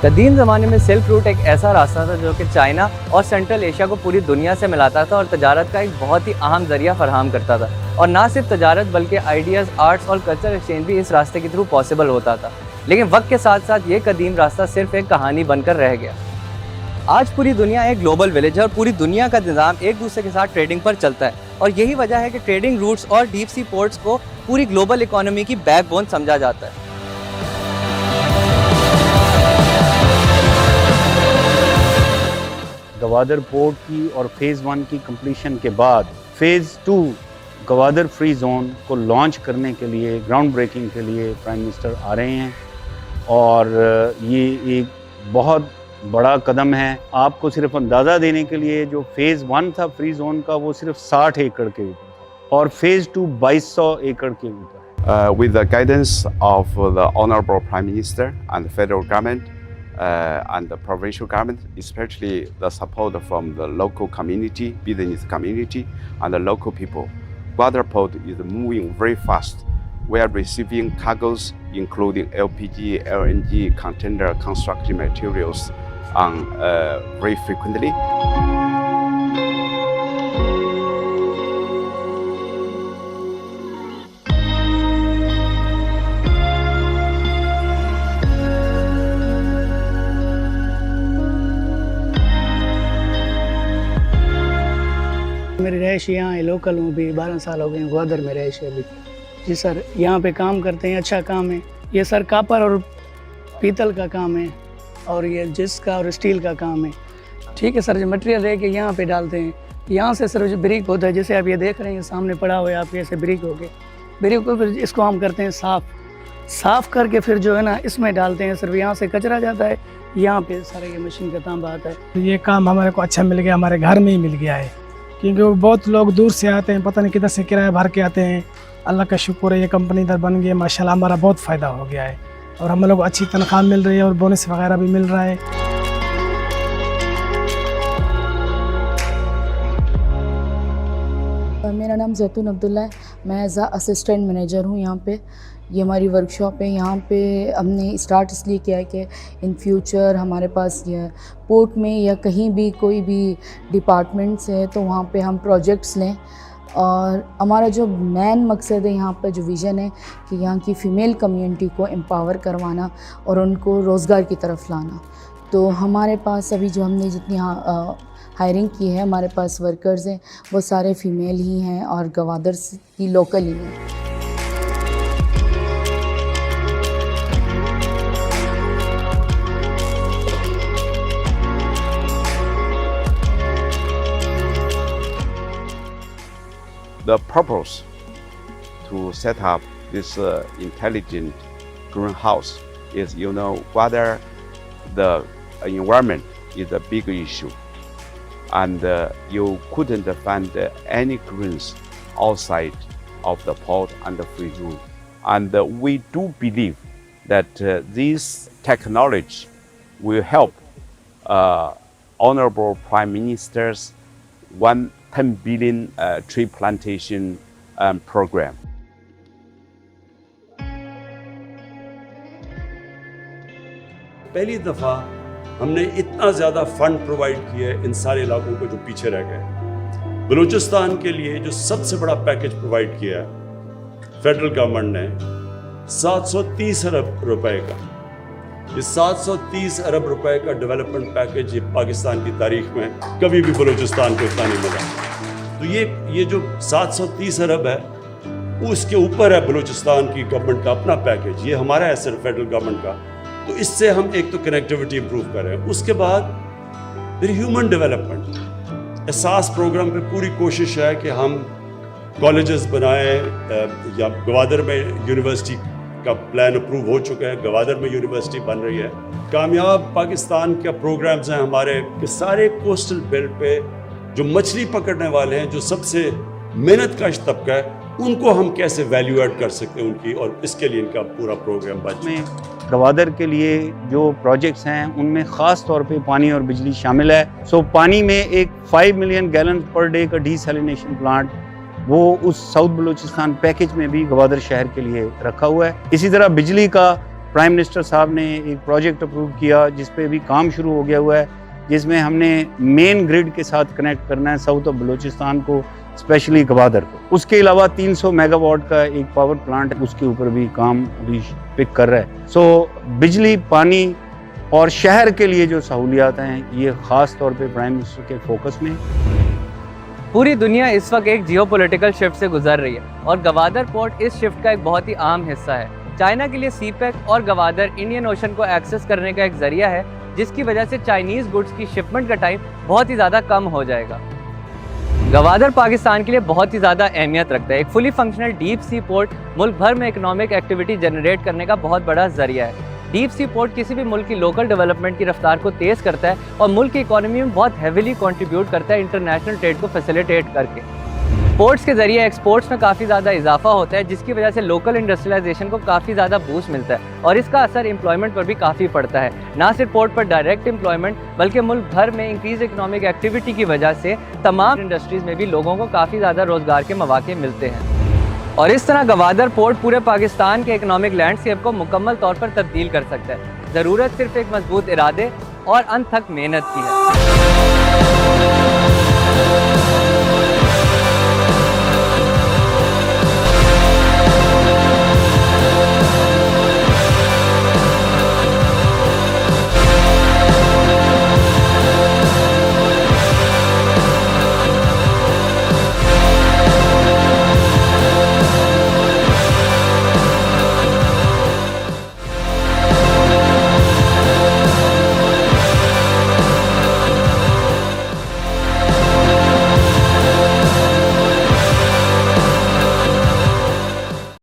कदीम ज़माने में सिल्क रूट एक ऐसा रास्ता था जो कि चाइना और सेंट्रल एशिया को पूरी दुनिया से मिलाता था और तजारत का एक बहुत ही अहम ज़रिया फराहम करता था। और ना सिर्फ तजारत बल्कि आइडियाज़, आर्ट्स और कल्चर एक्सचेंज भी इस रास्ते के थ्रू पॉसिबल होता था। लेकिन वक्त के साथ साथ ये कदीम रास्ता सिर्फ एक कहानी बनकर रह गया। आज पूरी दुनिया एक ग्लोबल विलेज है और पूरी दुनिया का निज़ाम एक दूसरे के साथ ट्रेडिंग पर चलता है और यही वजह है कि ट्रेडिंग रूट्स और डीप सी पोर्ट्स को पूरी ग्लोबल इकोनॉमी की बैकबोन समझा जाता है। गवादर पोर्ट की और फेज़ 1 की कंप्लीशन के बाद फेज़ 2 गवादर फ्री जोन को लॉन्च करने के लिए, ग्राउंड ब्रेकिंग के लिए प्राइम मिनिस्टर आ रहे हैं और ये एक बहुत बड़ा कदम है। आपको सिर्फ अंदाज़ा देने के लिए, जो फेज़ 1 था फ्री जोन का वो सिर्फ 60 एकड़ के ऊपर था और फेज़ 2 2200 एकड़ के ऊपर है। With the guidance of the Honorable Prime Minister and the federal government and the provincial government, especially the support from the local community, business community and the local people, Gwadar Port is moving very fast. We are receiving cargoes including LPG, LNG, container, construction materials very frequently. मेरी रहायश यहाँ है, local हूँ, भी 12 साल हो गए हैं, ग्वादर में रहायश है अभी। जी सर, यहाँ पे काम करते हैं, अच्छा काम है ये सर। कापर और पीतल का काम है और ये जिसका और स्टील का काम है। ठीक है सर, जो मटेरियल रह के यहाँ पे डालते हैं, यहाँ से सर जो ब्रिक होता है, जैसे आप ये देख रहे हैं सामने पड़ा हुआ है आपके, ऐसे ब्रिक हो गए। ब्रिक को फिर इसको हम करते हैं साफ़ करके फिर जो है ना इसमें डालते हैं सर। यहाँ से कचरा जाता है, यहाँ पे सारा ये मशीन का काम आता है। ये काम हमारे को अच्छा मिल गया, हमारे घर में ही मिल गया है, क्योंकि वो बहुत लोग दूर से आते हैं, पता नहीं किधर से किराया भर के आते हैं। अल्लाह का शुक्र है ये कंपनी इधर बन गई, माशाल्लाह हमारा बहुत फ़ायदा हो गया है और हम लोग अच्छी तनख्वाह मिल रही है और बोनस वगैरह भी मिल रहा है। मेरा नाम जैतून अब्दुल्ला है, मैं एज असिस्टेंट मैनेजर हूँ यहाँ पे। ये हमारी वर्कशॉप है। यहाँ पे हमने स्टार्ट इसलिए किया है कि इन फ्यूचर हमारे पास ये पोर्ट में या कहीं भी कोई भी डिपार्टमेंट्स है तो वहाँ पे हम प्रोजेक्ट्स लें। और हमारा जो मेन मकसद है यहाँ पर, जो विज़न है कि यहाँ की फ़ीमेल कम्युनिटी को एम्पावर करवाना और उनको रोज़गार की तरफ लाना। तो हमारे पास अभी जो हमने जितनी हायरिंग की है, हमारे पास वर्कर्स हैं वो सारे फ़ीमेल ही हैं और गवादर की लोकल ही हैं। The purpose to set up this intelligent greenhouse is, whether the environment is a big issue, and you couldn't find any greens outside of the port and the free zone. And we do believe that this technology will help Honorable Prime Minister's 10 billion tree plantation program. पहली दफ़ा हमने इतना ज़्यादा fund provide किया है इन सारे इलाकों को जो पीछे रह गए। बलूचिस्तान के लिए जो सबसे बड़ा पैकेज प्रोवाइड किया है फेडरल गवर्नमेंट ने 730 अरब रुपए का। ये 730 अरब रुपए का डेवलपमेंट पैकेज ये पाकिस्तान की तारीख में कभी भी बलूचिस्तान को इतना नहीं मिला। तो ये जो 730 अरब है उसके ऊपर है बलूचिस्तान की गवर्नमेंट का अपना पैकेज। ये हमारा है सिर्फ फेडरल गवर्नमेंट का। तो इससे हम एक तो कनेक्टिविटी इंप्रूव कर रहे हैं। उसके बाद फिर ह्यूमन डेवलपमेंट एहसास प्रोग्राम पे पूरी कोशिश है कि हम कॉलेजेस बनाएं या गवादर में यूनिवर्सिटी का प्लान अप्रूव हो चुका है, गवादर में यूनिवर्सिटी बन रही है। कामयाब पाकिस्तान के प्रोग्राम्स हैं हमारे कि सारे कोस्टल बेल्ट पे जो मछली पकड़ने वाले हैं, जो सबसे मेहनत कश तबका है, उनको हम कैसे वैल्यू ऐड कर सकते हैं उनकी, और इसके लिए इनका पूरा प्रोग्राम बन। गवादर के लिए जो प्रोजेक्ट्स हैं उनमें ख़ास तौर पे पानी और बिजली शामिल है। सो पानी में एक 5 मिलियन गैलन पर डे का डीसैलिनेशन प्लांट वो उस साउथ बलूचिस्तान पैकेज में भी गवादर शहर के लिए रखा हुआ है। इसी तरह बिजली का प्राइम मिनिस्टर साहब ने एक प्रोजेक्ट अप्रूव किया जिस पे भी काम शुरू हो गया हुआ है, जिसमें हमने मेन ग्रिड के साथ कनेक्ट करना है साउथ ऑफ बलूचिस्तान को, स्पेशली गवादर को। उसके अलावा 300 मेगावाट का एक पावर प्लांट है, उसके ऊपर भी काम अभी पिक कर रहा है। सो बिजली, पानी और शहर के लिए जो सहूलियात हैं, ये ख़ास तौर पे प्राइम मिनिस्टर के फोकस में। पूरी दुनिया इस वक्त एक जियोपॉलिटिकल शिफ्ट से गुजर रही है और गवादर पोर्ट इस शिफ्ट का एक बहुत ही अहम हिस्सा है। चाइना के लिए सीपेक और गवादर इंडियन ओशन को एक्सेस करने का एक जरिया है, जिसकी वजह से चाइनीज़ गुड्स की शिपमेंट का टाइम बहुत ही ज़्यादा कम हो जाएगा। गवादर पाकिस्तान के लिए बहुत ही ज़्यादा अहमियत रखता है। एक fully functional deep sea port मुल्क भर में इकोनॉमिक एक्टिविटी जनरेट करने का बहुत बड़ा जरिया है। डीप सी पोर्ट किसी भी मुल्क की लोकल डेवलपमेंट की रफ्तार को तेज़ करता है और मुल्क की इकोनॉमी में बहुत हेविली कंट्रीब्यूट करता है इंटरनेशनल ट्रेड को फैसिलिटेट करके। पोर्ट्स के जरिए एक्सपोर्ट्स में काफ़ी ज़्यादा इजाफा होता है, जिसकी वजह से लोकल इंडस्ट्रियलाइजेशन को काफ़ी ज़्यादा बूस्ट मिलता है और इसका असर एम्प्लॉयमेंट पर भी काफ़ी पड़ता है। ना सिर्फ पोर्ट पर डायरेक्ट एम्प्लॉयमेंट, बल्कि मुल्क भर में इंक्रीज इकोनॉमिक एक्टिविटी की वजह से तमाम इंडस्ट्रीज़ में भी लोगों को काफ़ी ज़्यादा रोज़गार के मौके मिलते हैं। और इस तरह गवादर पोर्ट पूरे पाकिस्तान के इकोनॉमिक लैंडस्केप को मुकम्मल तौर पर तब्दील कर सकता है। ज़रूरत सिर्फ एक मजबूत इरादे और अनथक मेहनत की है।